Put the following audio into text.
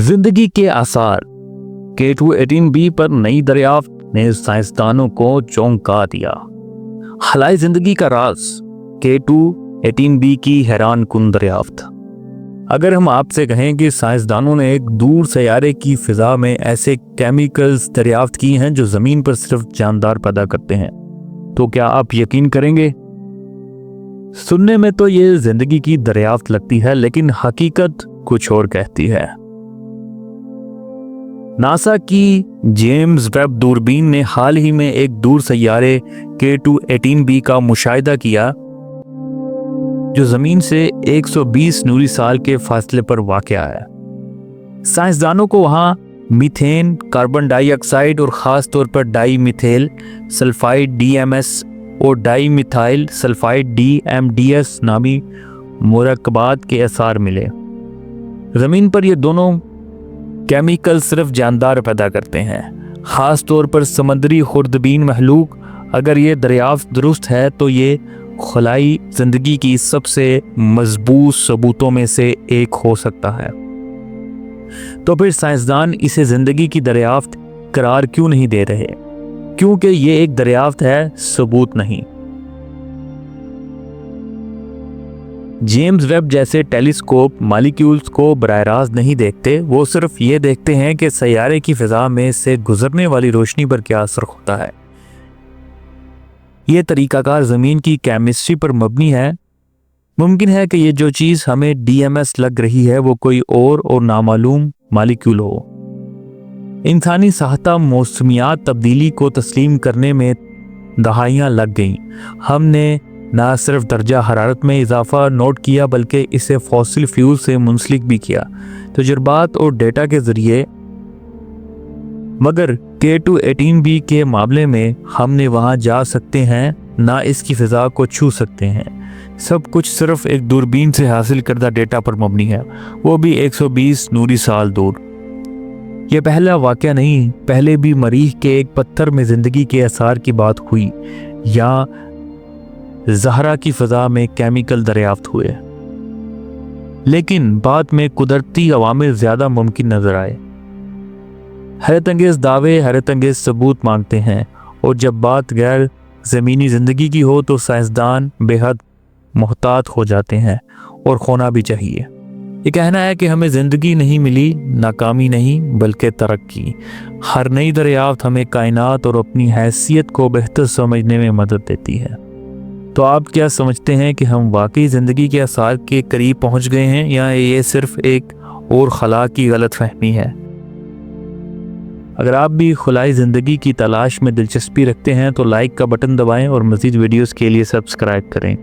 जिंदगी के आसार। K2-18b पर नई दरियाफ्त ने साइंसदानों को चौंका दिया। खलाए जिंदगी का राज, K2-18b की हैरान कुन दरियाफ्त। अगर हम आपसे कहें कि साइंसदानों ने एक दूर सैयारे की फिजा में ऐसे केमिकल्स दरियाफ्त की हैं जो जमीन पर सिर्फ जानदार पैदा करते हैं, तो क्या आप यकीन करेंगे? सुनने में तो ये जिंदगी की दरियाफ्त लगती है, लेकिन हकीकत कुछ और कहती है। नासा की जेम्स वेब दूरबीन ने हाल ही में एक दूर सैयारे K2-18b का मुशाहिदा किया जो जमीन से 120 नूरी साल के फासले पर वाक़या है। साइंसदानों को वहां मीथेन, कार्बन डाइऑक्साइड और ख़ास तौर पर डाई मिथेल सल्फाइड DMS और डाई मिथाइल सल्फाइड DMDS नामी मुरक्कबात के आसार मिले। ज़मीन पर ये दोनों केमिकल सिर्फ जानदार पैदा करते हैं, ख़ास तौर पर समंदरी खुर्दबीन महलूक। अगर ये दरियाफ्त दुरुस्त है तो ये खलाई ज़िंदगी की सबसे मजबूत सबूतों में से एक हो सकता है। तो फिर साइंसदान इसे ज़िंदगी की दरियाफ्त करार क्यों नहीं दे रहे? क्योंकि ये एक दरियाफ्त है, सबूत नहीं। जेम्स वेब जैसे टेलीस्कोप मॉलिक्यूल्स को बराह रास्त नहीं देखते, वो सिर्फ ये देखते हैं कि सैयारे की फ़िज़ा में से गुजरने वाली रोशनी पर क्या असर होता है। ये तरीक़ाकार ज़मीन की केमिस्ट्री पर मबनी है। मुमकिन है कि ये जो चीज़ हमें DMS लग रही है वो कोई और नामालूम मॉलिक्यूल हो। इंसानी साहता मौसमियात तब्दीली को तस्लीम करने में दहाइयाँ लग गईं। हमने ना सिर्फ दर्जा हरारत में इजाफा नोट किया बल्कि इसे फॉसिल फ्यूल से मुंसलिक भी किया तजुर्बात और डेटा के ज़रिए। मगर K2-18b के मामले में हमने वहाँ जा सकते हैं, ना इसकी फ़िज़ा को छू सकते हैं। सब कुछ सिर्फ एक दूरबीन से हासिल करदा डेटा पर मबनी है, वो भी 120 नूरी साल दूर। ये पहला वाक़या नहीं, पहले भी मरीख के एक पत्थर में ज़िंदगी के आसार की बात हुई या ज़हरा की फ़िज़ा में केमिकल दरियाफ्त हुए, लेकिन बाद में कुदरती अवामिल ज़्यादा मुमकिन नज़र आए। हैरत अंगेज़ दावे हैरत अंगेज़ सबूत मांगते हैं, और जब बात गैर ज़मीनी ज़िंदगी की हो तो साइंसदान बेहद मोहतात हो जाते हैं, और खोना भी चाहिए। ये कहना है कि हमें ज़िंदगी नहीं मिली, नाकामी नहीं बल्कि तरक्की। हर नई दरियाफ्त हमें कायनात और अपनी हैसियत को बेहतर समझने में मदद देती है। तो आप क्या समझते हैं कि हम वाकई ज़िंदगी के आसार के करीब पहुंच गए हैं, या ये सिर्फ एक और खला की गलत फहमी है? अगर आप भी खुलाई ज़िंदगी की तलाश में दिलचस्पी रखते हैं तो लाइक का बटन दबाएं और मज़ीद वीडियोस के लिए सब्सक्राइब करें।